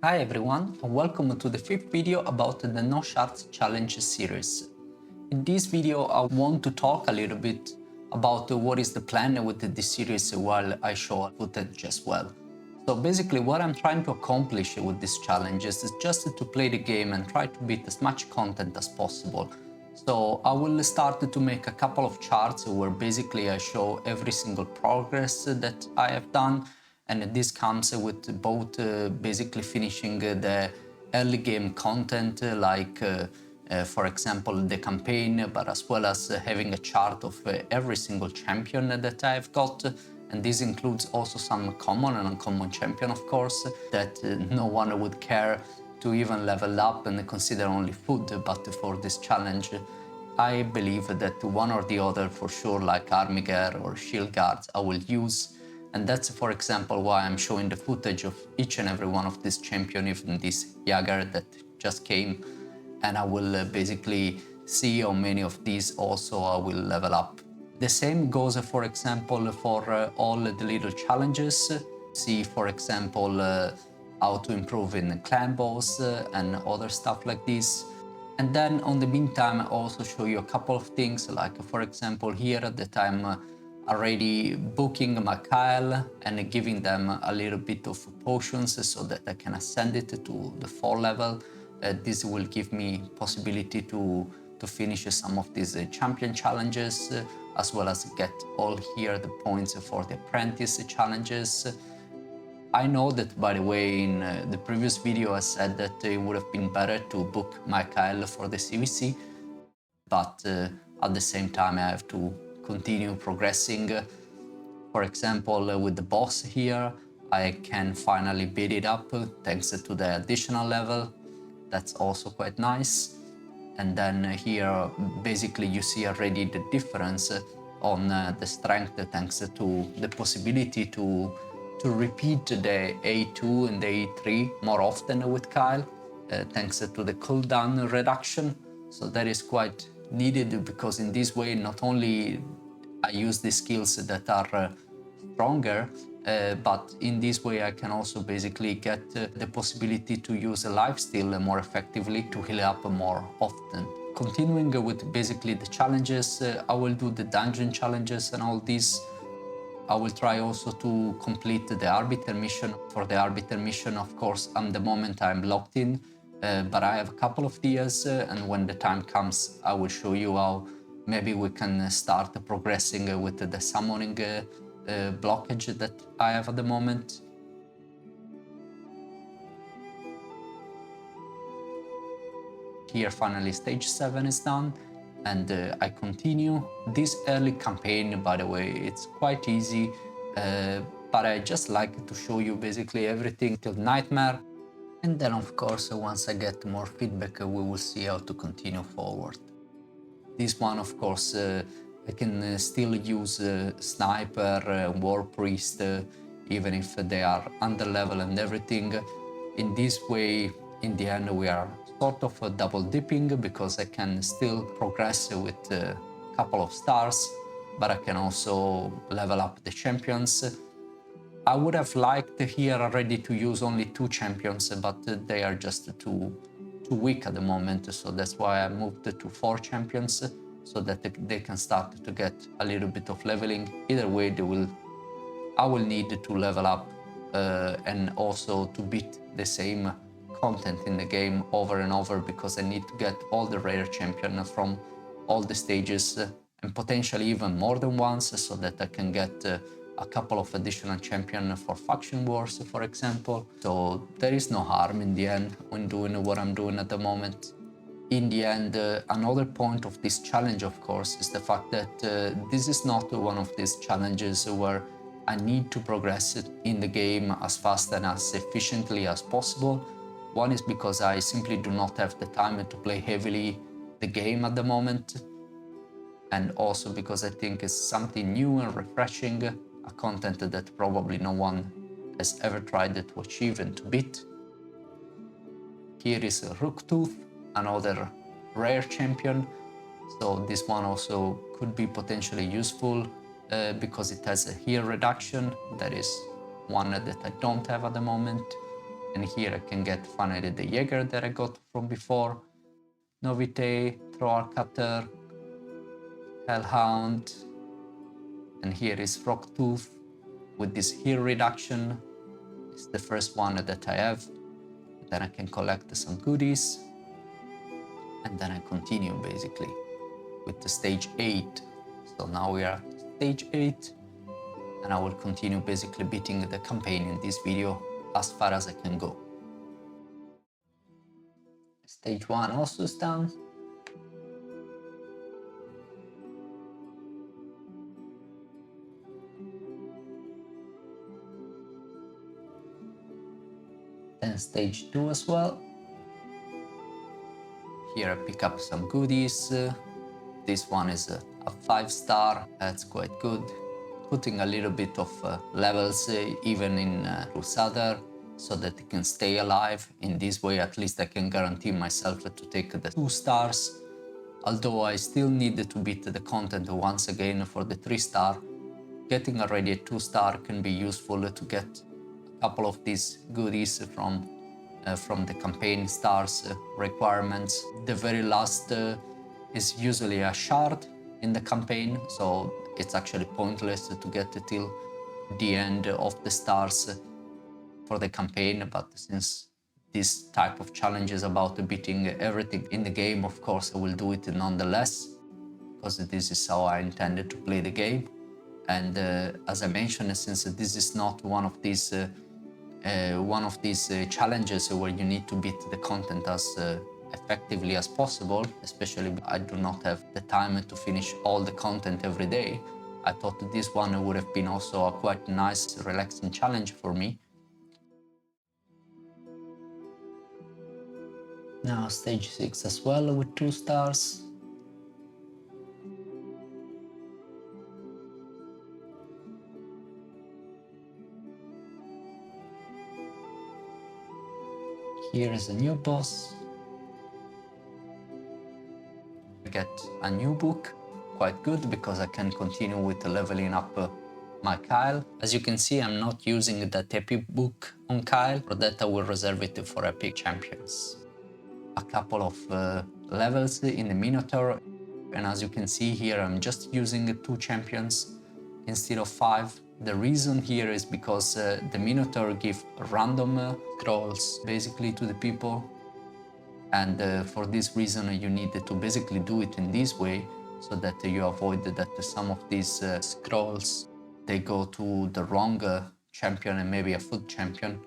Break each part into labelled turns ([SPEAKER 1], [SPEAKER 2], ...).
[SPEAKER 1] Hi everyone, and welcome to the fifth video about the no-shards challenge series. In this video I want to talk a little bit about what is the plan with this series while I show footage as well. So basically what I'm trying to accomplish with these challenges is just to play the game and try to beat as much content as possible. So I will start to make a couple of charts where basically I show every single progress that I have done, and this comes with both basically finishing the early game content for example the campaign, but as well as having a chart of every single champion that I've got, and this includes also some common and uncommon champion, of course, that no one would care to even level up and consider only food. But for this challenge I believe that one or the other for sure, like army gear or shield guards, I will use. And that's, for example, why I'm showing the footage of each and every one of these champion, even this Jaeger that just came. And I will basically see how many of these also I will level up. The same goes, for example, for all the little challenges. See, for example, how to improve in clan boss and other stuff like this. And then on the meantime, I also show you a couple of things, like for example here that I'm already booking my Kyle and giving them a little bit of potions so that I can ascend it to the 4 level. This will give me possibility to finish some of these champion challenges, as well as get all here the points for the apprentice challenges. I know that, by the way, in the previous video I said that it would have been better to book Michael for the CVC, but at the same time I have to continue progressing. For example, with the boss here, I can finally beat it up thanks to the additional level. That's also quite nice. And then here, basically, you see already the difference on the strength thanks to the possibility to repeat the A2 and the A3 more often with Kyle, thanks to the cooldown reduction. So that is quite needed, because in this way, not only I use the skills that are stronger, but in this way I can also basically get the possibility to use a lifesteal more effectively to heal up more often. Continuing with basically the challenges, I will do the dungeon challenges and all these. I will try also to complete the Arbiter mission. For the Arbiter mission, of course, at the moment I'm locked in, but I have a couple of ideas, and when the time comes, I will show you how maybe we can start progressing with the summoning blockage that I have at the moment. Here finally stage 7 is done, and I continue. This early campaign, by the way, it's quite easy, but I just like to show you basically everything till Nightmare. And then of course, once I get more feedback, we will see how to continue forward. This one, of course, I can still use Sniper, War Priest, even if they are under level and everything. In this way, in the end, we are sort of double dipping, because I can still progress with a couple of stars, but I can also level up the champions. I would have liked here already to use only 2 champions, but they are just too weak at the moment, so that's why I moved to 4 champions, so that they can start to get a little bit of leveling. Either way, I will need to level up and also to beat the same content in the game over and over, because I need to get all the rare champion from all the stages, and potentially even more than once, so that I can get a couple of additional champions for faction wars, for example. So there is no harm in the end when doing what I'm doing at the moment. In the end, another point of this challenge, of course, is the fact that this is not one of these challenges where I need to progress in the game as fast and as efficiently as possible. One is because I simply do not have the time to play heavily the game at the moment, and also because I think it's something new and refreshing, a content that probably no one has ever tried to achieve and to beat. Here is Rooktooth, another rare champion, so this one also could be potentially useful because it has a heal reduction. That is one that I don't have at the moment. And here I can get finally the Jaeger that I got from before, Novite, Thrower Cutter, Hellhound, and here is Frogtooth with this heal reduction. It's the first one that I have. Then I can collect some goodies, and then I continue basically with the stage 8. So now we are at stage 8, and I will continue basically beating the campaign in this video as far as I can go. Stage 1 also is done. Then stage 2 as well. Here I pick up some goodies. This one is a 5-star, that's quite good. Putting a little bit of levels even in Crusader so that it can stay alive. In this way at least I can guarantee myself to take the 2 stars. Although I still need to beat the content once again for the 3-star. Getting already a 2-star can be useful to get a couple of these goodies from the campaign stars requirements. The very last is usually a shard in the campaign, so it's actually pointless to get till the end of the stars for the campaign. But since this type of challenge is about beating everything in the game, of course I will do it nonetheless, because this is how I intended to play the game. And as I mentioned, since this is not one of these challenges where you need to beat the content as effectively as possible, especially I do not have the time to finish all the content every day, I thought this one would have been also a quite nice, relaxing challenge for me. Now stage 6 as well with 2 stars. Here is a new boss. I get a new book, quite good because I can continue with leveling up my Kyle. As you can see, I'm not using that epic book on Kyle, for that I will reserve it for epic champions. A couple of levels in the Minotaur, and as you can see here, I'm just using 2 champions instead of 5. The reason here is because the Minotaur gives random scrolls basically to the people, and for this reason you need to basically do it in this way so that you avoid that some of these scrolls they go to the wrong champion and maybe a foot champion.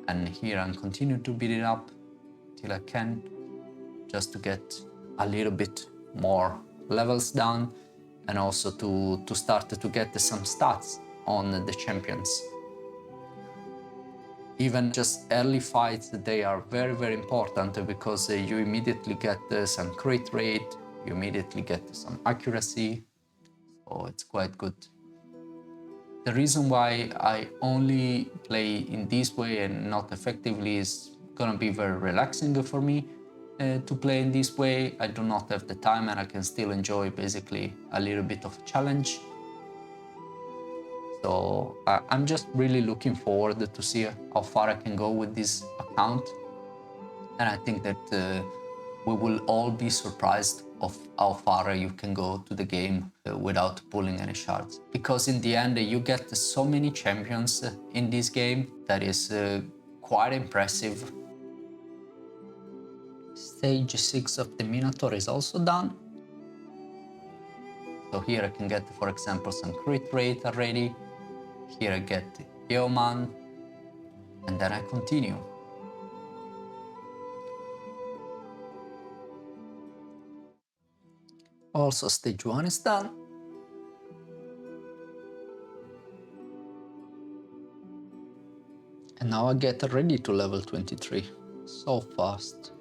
[SPEAKER 1] And here I'm continuing to beat it up till I can, just to get a little bit more levels down, and also to start to get some stats on the champions. Even just early fights, they are very, very important because you immediately get some crit rate, you immediately get some accuracy, so it's quite good. The reason why I only play in this way and not effectively is gonna be very relaxing for me to play in this way. I do not have the time and I can still enjoy basically a little bit of a challenge. So I'm just really looking forward to see how far I can go with this account. And I think that we will all be surprised of how far you can go to the game without pulling any shards. Because in the end you get so many champions in this game that is quite impressive. Stage 6 of the Minotaur is also done. So here I can get, for example, some crit rate already. Here I get Yeoman, and then I continue. Also stage 1 is done. And now I get ready to level 23. So fast.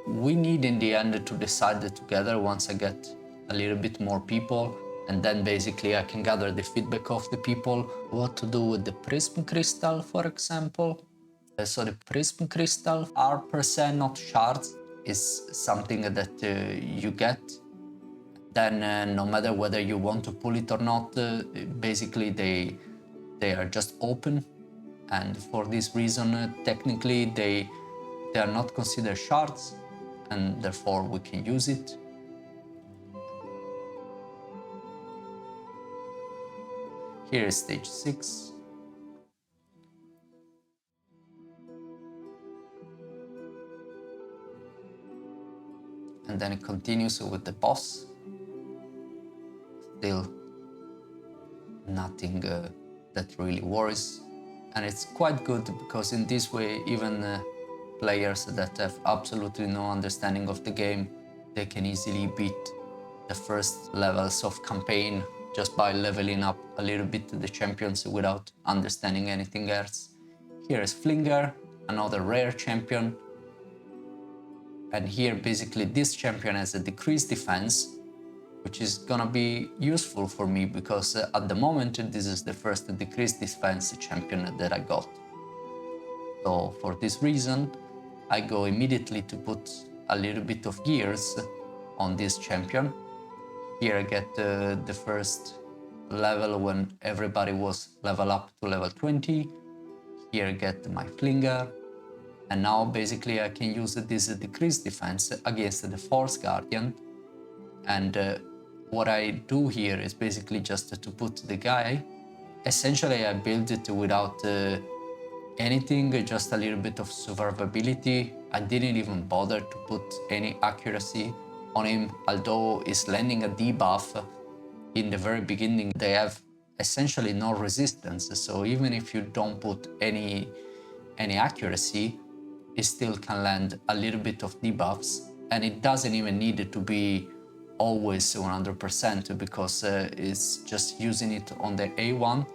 [SPEAKER 1] We need in the end to decide together once I get a little bit more people, and then basically I can gather the feedback of the people, what to do with the prism crystal, for example. So the prism crystal are per se not shards, is something that you get then no matter whether you want to pull it or not, basically they are just open, and for this reason technically they are not considered shards, and therefore we can use it. Here is stage 6. And then it continues with the boss. Still nothing that really worries. And it's quite good because in this way even players that have absolutely no understanding of the game, they can easily beat the first levels of campaign just by leveling up a little bit the champions without understanding anything else. Here is Flinger, another rare champion. And here basically this champion has a decreased defense, which is gonna be useful for me because at the moment this is the first decreased defense champion that I got. So for this reason I go immediately to put a little bit of gears on this champion. Here I get the first level when everybody was level up to level 20. Here I get my Flinger. And now basically I can use this decreased defense against the Force Guardian. And what I do here is basically just to put the guy. Essentially I build it without anything, just a little bit of survivability. I didn't even bother to put any accuracy on him, although he's landing a debuff. In the very beginning they have essentially no resistance, so even if you don't put any accuracy, it still can land a little bit of debuffs, and it doesn't even need to be always 100% because it's just using it on the A1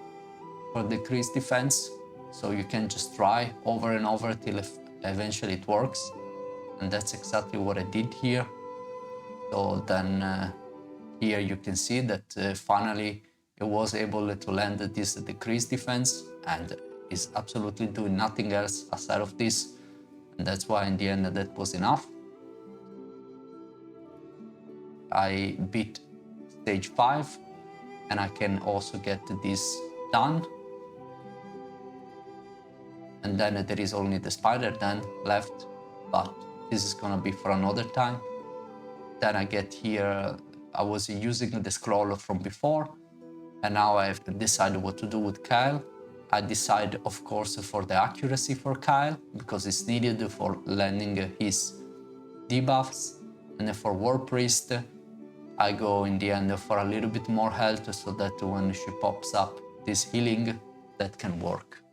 [SPEAKER 1] for decreased defense, so you can just try over and over till eventually it works, and that's exactly what I did here. So then here you can see that finally it was able to land this decreased defense and is absolutely doing nothing else aside of this, and that's why in the end that was enough. I beat stage 5 and I can also get this done. And then there is only the spider then left, but this is gonna be for another time. Then I get here, I was using the scroll from before, and now I have to decide what to do with Kyle. I decide, of course, for the accuracy for Kyle, because it's needed for landing his debuffs. And then for War Priest, I go in the end for a little bit more health, so that when she pops up this healing, that can work.